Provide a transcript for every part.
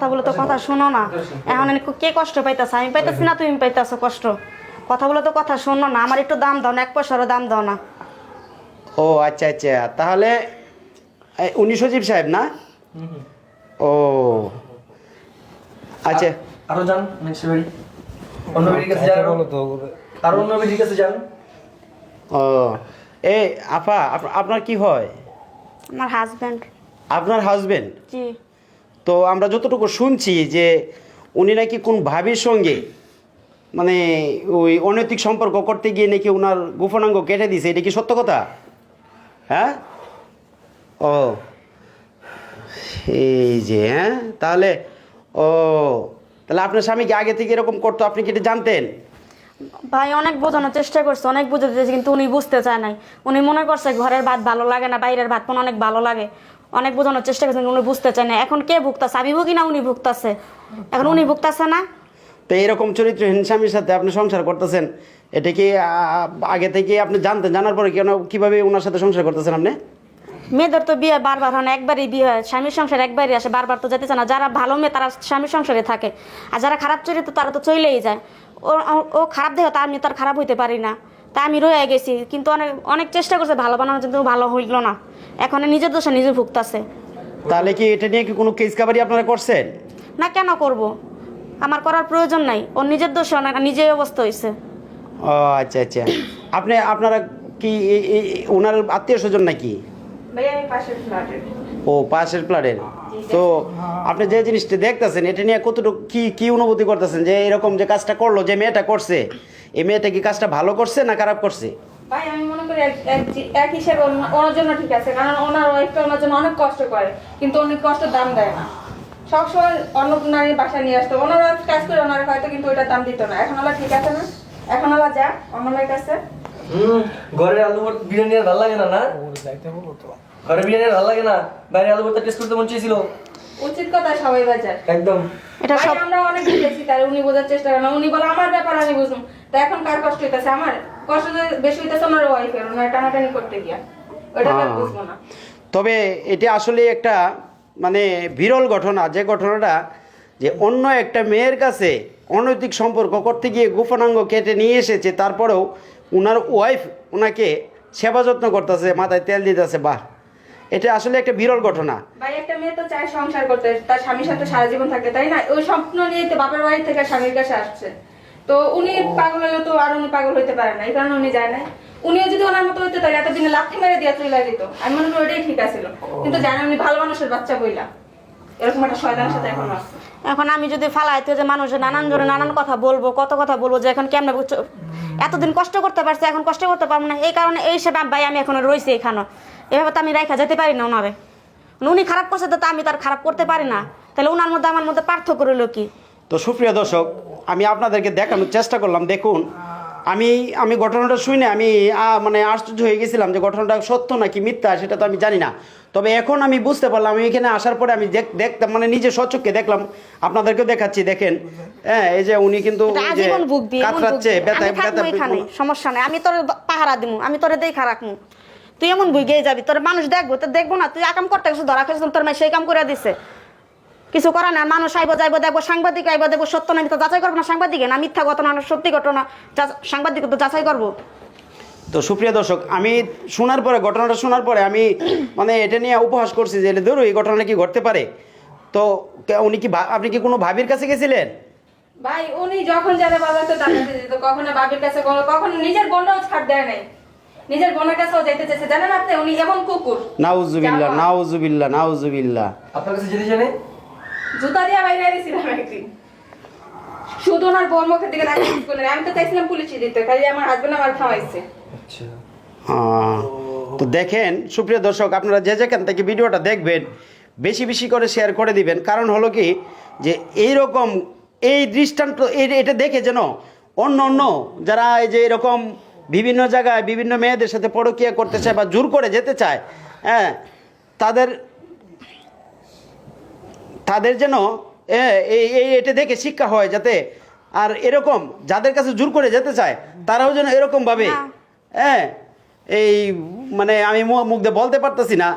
কথা বলে তো কথা শোনো না। এখন কে কষ্ট পাইতেছে? আমি পাইতেছি না, তুমি পাইতেছো কষ্ট। কথা বলে তো কথা শোনো না। আমার একটু দাম দাও না, 1 পয়সারও দাম দাও না। ও আচ্ছা আচ্ছা, তাহলে উনি সজীব সাহেব না? ও আচ্ছা, আরো যান নেক্সট বাড়ি, অন্য বাড়ির কাছে যান, আরো অন্য বাড়ির কাছে যান। ও এ আপা, আপনার কি হয়? আমার হাজবেন্ড। আপনার হাজবেন্ড? জি। তো আমরা যতটুকু শুনছি যে উনি নাকি কোন ভাবির সঙ্গে মানে ওই অনৈতিক সম্পর্ক করতে গিয়ে নাকি ওনার গোপনাঙ্গ কেটে দিয়েছে, এটা কি সত্য কথা? হ্যাঁ। ও এই যে, হ্যাঁ, তাহলে ও তাহলে আপনার স্বামী কি আগে থেকে এরকম করতো, আপনি কি এটা জানতেন? ভাই অনেক বোঝানোর চেষ্টা করছে, অনেক বুঝে দিয়েছে, কিন্তু উনি বুঝতে চায় নাই। উনি মনে করছে ঘরের ভাত ভালো লাগে না, বাইরের ভাত কোনো অনেক ভালো লাগে। অনেক বোঝানোর চেষ্টা করছে, উনি বুঝতে চায় না। এখন কে ভুগতাছে? আমি ভুগি না উনি ভুগতাছে? এখন উনি ভুগতাছে না। তো এরকম চরিত্রহীন স্বামীর সাথে আপনি সংসার করতেছেন, এটা কি আগে থেকে আপনি জানতেন? জানার পরে কেন কীভাবে ওনার সাথে সংসার করতেছেন আপনি? মেয়েদের তো বিয়ে বারবার হয় না, একবারই বিয়ে হয়। স্বামীর সংসার একবারই আসে, বারবার তো যেতে চায় না। যারা ভালো মেয়ে তারা স্বামীর সংসারে থাকে, আর যারা খারাপ চরিত্র তারা তো চলেই যায়। ও খারাপ দেখো, তা আমি তো আর খারাপ হইতে পারি না। তা আমি রয়ে গেছি, কিন্তু অনেক অনেক চেষ্টা করছে ভালো বানানোর, কিন্তু ভালো হইল না। এখন নিজের দোষে নিজে ভুগতাছে। তাহলে কি এটা নিয়ে কি কোনো কেস কাবারি আপনারা করছেন? না, কেন করব? আমার করার প্রয়োজন নাই। ওর নিজের দোষে নিজেই অবস্থা হয়েছে। ও আচ্ছা আচ্ছা, আপনারা কি ওনার আত্মীয় স্বজন নাকি? ভাই আমি পাশের ফ্ল্যাটের। ও পাশের প্লাটের। তো আপনি যে জিনিসটা দেখতেছেন এটা নিয়ে কতটুকু কি অনুভূতি করতেছেন যে এরকম যে কাজটা করলো, যে মেয়েটা করছে, এই মেয়েটা কি কাজটা ভালো করছে না খারাপ করছে? ভাই আমি মনে করি এক হিসেবে ওনার জন্য ঠিক আছে, কারণ ওনার ওয়াইফটা ওনার জন্য অনেক কষ্ট করে, কিন্তু অনেক কষ্টের দাম দেয় না। সবসময় অন্য নারীর বাসায় নিয়ে আসতো, ওনারা কাজ করে ওনারা হয়তো, কিন্তু ওইটা দাম দিত না। এখন ওরা ঠিক আছে না, এখন ওরা যা অন্য মেয়ের কাছে। ঘরের আলু ভর্তা বিরিয়ানি আর ভালো লাগে না? না ঘরে বিরিয়ানি আর ভালো লাগে না, বাইরে আলু ভর্তা টেস্ট করতে মন চেয়েছিল। উচিত কথা সবাই বাজার একদম। এটা সব আমরা অনেক বুঝেছি, তাই উনি বোঝার চেষ্টা করেন। উনি বলে আমার ব্যাপার আমি বুঝুন, তা এখন কার কষ্ট হইতেছে? আমার কষ্ট বেশি হইতেছে ওনার ওয়াইফের, ওনার টানাটানি করতে গিয়া, ওইটা আর বুঝবো না। তবে এটা আসলে একটা মানে বিরল ঘটনা, যে ঘটনাটা যে অন্য একটা মেয়ের কাছে অনৈতিক সম্পর্ক করতে গিয়ে গোপনাঙ্গ কেটে নিয়ে এসেছে, তারপরেও ওনার ওয়াইফ ওনাকে সেবা যত্ন করতেছে, মাথায় তেল দিতেছে। বাহ, এটা আসলে একটা বিরল ঘটনা। ভাই একটা মেয়ে তো চায় সংসার করতে, তার স্বামীর সাথে সারা জীবন থাকতে, তাই না? ওই স্বপ্ন নিয়ে তো বাপের বাড়ি থেকে স্বামীর কাছে আসছে। তো উনি পাগল হলে তো আর উনি পাগল হইতে পারে না, এই কারণে উনি যায় না। উনিও যদি ওনার মতো হইতে তাহলে এতদিনে লাথি মেরে দিয়া চলে যেত। আমি মনে করি ওইটাই ঠিক আছিল, কিন্তু জানে উনি ভালো মানুষের বাচ্চা বইলা এরকম একটা শয়তানের সাথে এখন আসছে। এখন আমি যদি ফালাইতে যে মানুষের নানান জনে নানান কথা বলবো, কত কথা বলবো, যে এখন কেমনে এতদিন কষ্ট করতে পারছি, এখন কষ্ট করতে পারবো না। এই কারণে এই হিসেবে ভাই আমি এখন রয়েছি এখানে। এভাবে তো আমি রাইখা যেতে পারি না ওনারে। উনি খারাপ করছে তো আমি তার খারাপ করতে পারি না, তাহলে ওনার মধ্যে আমার মধ্যে পার্থক্য রইল কি? তো সুপ্রিয় দর্শক, আমি আপনাদেরকে দেখানোর চেষ্টা করলাম। দেখুন, আমি ঘটনাটা শুনে আমি মানে আশ্চর্য হয়ে গেছিলাম যে ঘটনাটা সত্য নাকি মিথ্যা সেটা তো আমি জানি না। তবে এখন আমি বুঝতে পারলাম, আমি এখানে আসার পরে আমি দেখতাম, মানে নিজে স্বচক্ষে দেখলাম, আপনাদেরকেও দেখাচ্ছি। দেখেন, হ্যাঁ, এই যে উনি কিন্তু কাতরাচ্ছে, সমস্যা নেই, আমি তোর পাহারা দিমু, আমি তোরে দেখা রাখবো। তুই এমন বুঝে যাবি, তোর মানুষ দেখবো, তো দেখবো না? তুই কাম করতে গেছিস, ধরা খেয়েছিস, তোর মেয়ে সেই কাম করে দিছে। কিছু করা না, মানুষ আইব যাইব, দেখবো সাংবাদিক আইব, দেখবো সত্য না মিথ্যা যাচাই করবো না সাংবাদিকে, না মিথ্যা ঘটনা না সত্যি ঘটনা সাংবাদিক তো যাচাই করবো। তো সুপ্রিয় দর্শক, আমি শোনার পরে, ঘটনাটা শোনার পরে আমি মানে এটা নিয়ে উপহাস করছি যে ধরো এই ঘটনাটা কি ঘটতে পারে। তো উনি কি আপনি কি কোনো ভাবির কাছে গেছিলেন? ভাই উনি যখন যারা বাজাতে দাঁড়াতে যেত, কখনো বাবির কাছে, কখনো নিজের বোনটাও ছাড় দেয় নাই, নিজের বোনের কাছেও যেতে চেয়েছে। জানেন আপনি উনি এমন কুকুর। নাউজুবিল্লাহ, নাউজুবিল্লাহ, নাউজুবিল্লাহ। আপনার কাছে যেতে জানে জুতা দিয়ে বাইরে দিয়েছিলাম একদিন, শুধু ওনার বোন মুখের দিকে তাকিয়ে। আমি তো চাইছিলাম পুলিশে দিতে, তাই আমার হাজবেন্ড আমার থামাইছে। আচ্ছা। তো দেখেন সুপ্রিয় দর্শক, আপনারা যে যেখান থেকে ভিডিওটা দেখবেন বেশি বেশি করে শেয়ার করে দিবেন। কারণ হলো কি যে এইরকম এই দৃষ্টান্ত এটা দেখে যেন অন্য অন্য যারা এই যে এরকম বিভিন্ন জায়গায় বিভিন্ন মেয়েদের সাথে পরকীয়া করতে চায় বা জোর করে যেতে চায়, হ্যাঁ, তাদের যেন এটা দেখে শিক্ষা হয়, যাতে আর এরকম যাদের কাছে জোর করে যেতে চায় তারাও যেন এরকমভাবে, হ্যাঁ, এই মানে আমি মুখ দিয়ে বলতে পারতেছি না,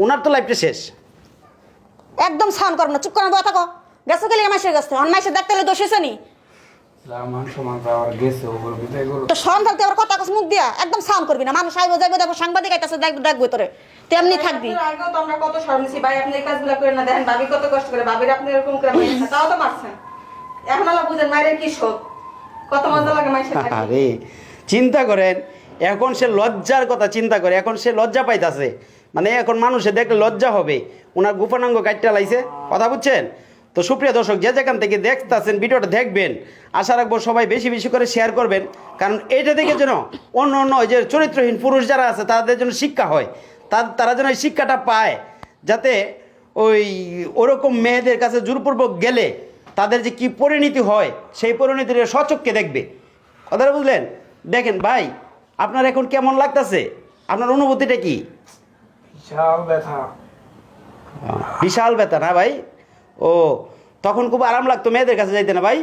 ওনার তো লাইফটা শেষ। একদম সাউন্ড করবো না, চুপ করে বসে থাকো। গেছো গেলে মাসের কাছে মাসের দেখতে হলে দোষ হয়েছে নি? তো শরম থাকতে আবার কথা কস মুখ দিয়া, একদম সাউন্ড করবি না। মানুষ আইবো যাইবো, দেখো সাংবাদিক আইতাছে, দেখবো তোরে, তেমনি থাকবি। আপনার আগেও তো আমরা কত শরম দিছি ভাই, আপনি এই কাজগুলো করেন না। দেখেন ভাবি কত কষ্ট করে, ভাবির আপনি এরকম করে মারছেন, তাও তো মারছেন। এখন আল্লাহ বুঝেন মায়ের কি শোক, কত মজা লাগে মাইসে থাকে। আরে চিন্তা করেন, এখন সে লজ্জার কথা চিন্তা করে, এখন সে লজ্জা পাইতাছে। মানে এখন মানুষে দেখলে লজ্জা হবে, ওনার গোপনাঙ্গ কাটটা লাইছে, কথা বুঝছেন? তো সুপ্রিয় দর্শক, যে যেখান থেকে দেখতেছেন ভিডিওটা দেখবেন, আশা রাখবো সবাই বেশি বেশি করে শেয়ার করবেন, কারণ এইটা দেখে যেন অন্য অন্য যে চরিত্রহীন পুরুষ যারা আছে তাদের জন্য শিক্ষা হয়, তারা যেন এই শিক্ষাটা পায়, যাতে ওরকম মেয়েদের কাছে জোরপূর্বক গেলে তাদের যে কি পরিণতি হয় সেই পরিণতির স্বচক্ষে দেখবে। কথাটা বুঝলেন? দেখেন ভাই, আপনার এখন কেমন লাগতেছে? আপনার অনুভূতিটা কি? বিশাল ব্যথা না ভাই? ও, তখন খুব আরাম লাগতো মেয়েদের কাছে যাইতে না ভাই?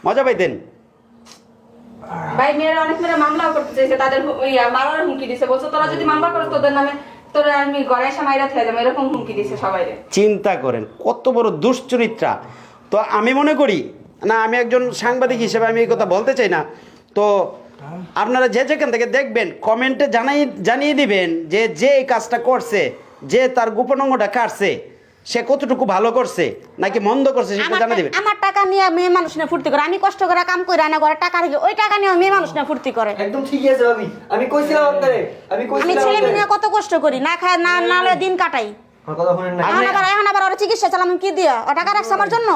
মজা পাইতেন? ভাই মেয়েরা অনেক মেয়েরা মামলাও করতে চাইছে, তাদের মারার হুমকি দিছে, বলছে তোরা যদি মামলা করো তোদের নামে তোরা আমি ঘরে এসে মাইরা থেকে যাবো, এরকম হুমকি দিছে সবাই। চিন্তা করেন কত বড় দুশ্চরিত্রা। তো আমি মনে করি না, আমি একজন সাংবাদিক হিসেবে আমি এই কথা বলতে চাই না। তো আপনারা যে যেখান থেকে দেখবেন কমেন্টে জানিয়ে দিবেন যে এই কাজটা করছে, যে তার গোপন অঙ্গটা কাটছে, সে কতটুকু ভালো করছে নাকি মন্দ করছে সেটা জানিয়ে দিবেন। আমার টাকা নিয়ে মেয়ে মানুষ না ফুর্তি করে, আমি কষ্ট করে কাম করে আনা ঘরে টাকা রেখে ওই টাকা নিয়ে মেয়ে মানুষ না ফুর্তি করে। একদম ঠিকই আছে ভাবি, আমি কইছিলাম আপনারে, আমি আমি ছেলে মেয়ে কত কষ্ট করি, না খায় না নালে দিন কাটাই। আমার কথা শুনেন না। এখন আবার ওরা চিকিৎসা চালাম কি দিয়া, ও টাকা রাখছে আমার জন্য।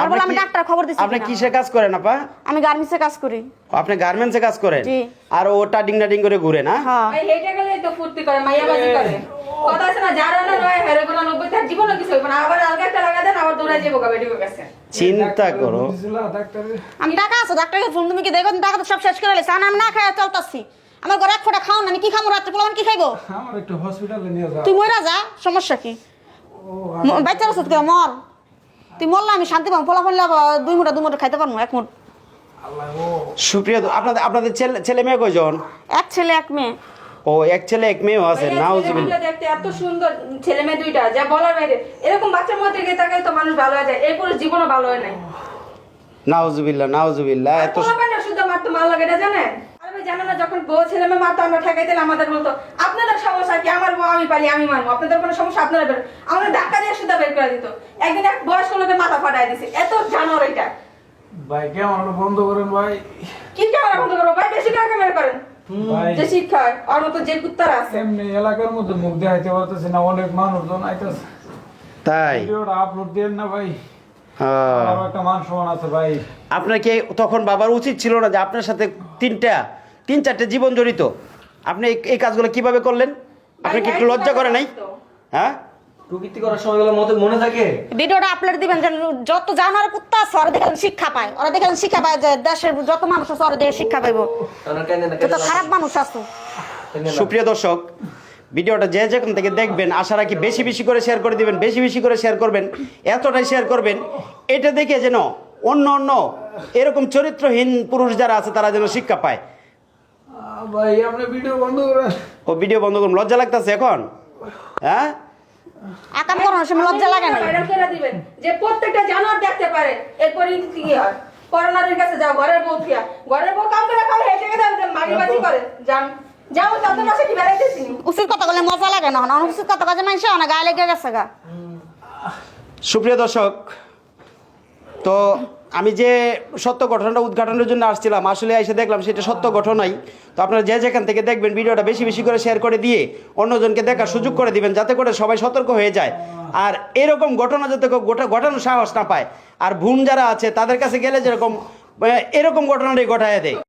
আর বলে আমি ডাক্তার খবর দিচ্ছি। আপনি কিসে কাজ করেন আপা? আমি গার্মেন্টসে কাজ করি। আপনি গার্মেন্টসে কাজ করেন? জি। আর ও টাডিং টাডিং করে ঘুরে না? হ্যাঁ। ভাই হেঁটে গেলে তো ফুর্তি করে, মাইয়াবাজি করে। কথা আছে না, যারা না নয় হেরে বলা 90 তার জীবনে কিছু হইব না, আবার আলগা একটা লাগা দেন, আবার দৌড়াই যাবো বেডির কাছে। চিন্তা করো। আমি টাকা আছে, ডাক্তারকে ফোন তুমি কি দেখো, টাকা তো সব শেষ করে লেছে। আমি না খাই চলতাছি, আমার ঘরে এক ফোঁটা খাও না, আমি কি খাবো রাত্রে? পোলাপান কি খাইবো? আমার একটু হসপিটালে নিয়ে যাও। তুই মরা যা, সমস্যা কি? বাচ্চার ওষুধ কে মর, তুই মরলে আমি শান্তি পাবো। পোলা ফেললে দুই মুঠা খাইতে পারবো, এক মুঠ। আল্লাহ ও সুপ্রিয়, আপনাদের ছেলে মেয়ে কয়জন? এক ছেলে এক মেয়ে। ও, এক ছেলে এক মেয়েও আছে। নাউজুবিল্লাহ। দেখতে এত সুন্দর ছেলে মেয়ে দুইটা, যা বলার বাইরে। এরকম বাচ্চার মধ্যে গিয়ে তাকাই তো মানুষ ভালো হয়ে যায়, এরপর জীবনও ভালো হয় নাই। নাউজুবিল্লাহ, নাউজুবিল্লাহ। এত পোলাপানরা শুধু মারতো, মাল লাগে এটা জানেন? আমি জানো না, যখন বউ ছেলে মেয়ে মারতো আমরা ঠেকাই দিলে আমাদের বলতো আপনাদের সমস্যা কি, আমার বউ আমি পারি আমি মানবো, আপনাদের কোনো সমস্যা আপনারা বের। আমাদের ধাক্কা দিয়ে শুধু বের করে দিত। একদিন এক বয়স্ক লোকের মাথা ফাটাই দিছে, এত জানোয়ার এটা। ভাই কেমন হলো বন্ধ করেন ভাই। কি ক্যামেরা বন্ধ করবো ভাই, বেশি করে ক্যামেরা করেন। ভাই যে শিক্ষা হয় ওর মতো যে কুত্তারা আছে। এমনি এলাকার মধ্যে মুখ দেখাইতে পারতেছি না, অনেক মানুষজন আইতাছে। তাই? ভিডিওটা আপলোড দেন না ভাই, হ্যাঁ। আমার একটা মান সম্মান আছে ভাই। আপনার কি তখন বাবার উচিত ছিল না যে আপনার সাথে তিন চারটে জীবন জড়িত, আপনি এই কাজগুলো কিভাবে করলেন? আপনি কি একটু লজ্জা করে নাই? হ্যাঁ, প্রকৃতি করার সময়গুলো মনে থাকে। ভিডিওটা আপলোড দিবেন, যেন যত জানোয়ার কুত্তা আছে ওরা দেখে শিক্ষা পায়, ওরা দেখে শিক্ষা পায় যে দেশের যত মানুষ আছে ওরা দেখে শিক্ষা পাইবো, যত খারাপ মানুষ আছে। সুপ্রিয় দর্শক, ভিডিওটা যে যেখান থেকে দেখবেন আশা রাখি বেশি বেশি করে শেয়ার করে দিবেন, বেশি বেশি করে শেয়ার করবেন, এতটাই শেয়ার করবেন এটা দেখে যেন অন্য এরকম চরিত্রহীন পুরুষ যারা আছে তারা যেন শিক্ষা পায়। ভাই আপনি ভিডিও বন্ধ করেন। ও, ভিডিও বন্ধ করুন। লজ্জা লাগতেছে এখন? হ্যাঁ, আকাম করার সময় লজ্জা লাগে না? ভাইরাল করে দিবেন যে প্রত্যেকটা জানোয়ার দেখতে পারে, এর পরিণতি কি হয়। করোনার কাছে যাও, ঘরের বউ থিয়া, ঘরের বউ কাম করে খাও, হেঁটে গেছে মারিবাজি করে, যাও তাদের কাছে কি বেড়াইতেছি। উচিত কথা বলে মজা লাগে না, অনুচিত কথা কাজে মানুষ না গায়ে লেগে গেছে গা। সুপ্রিয় দর্শক, তো আমি যে সত্য ঘটনাটা উদ্ঘাটনের জন্য আসছিলাম, আসলে এসে দেখলাম সেটা সত্য ঘটনাই। তো আপনারা যে যেখান থেকে দেখবেন ভিডিওটা বেশি বেশি করে শেয়ার করে দিয়ে অন্যজনকে দেখার সুযোগ করে দিবেন, যাতে করে সবাই সতর্ক হয়ে যায়, আর এরকম ঘটনা যাতে ঘটানোর সাহস না পায়। আর ভুন যারা আছে তাদের কাছে গেলে যেরকম এরকম ঘটনাটাই ঘটায় দেয়।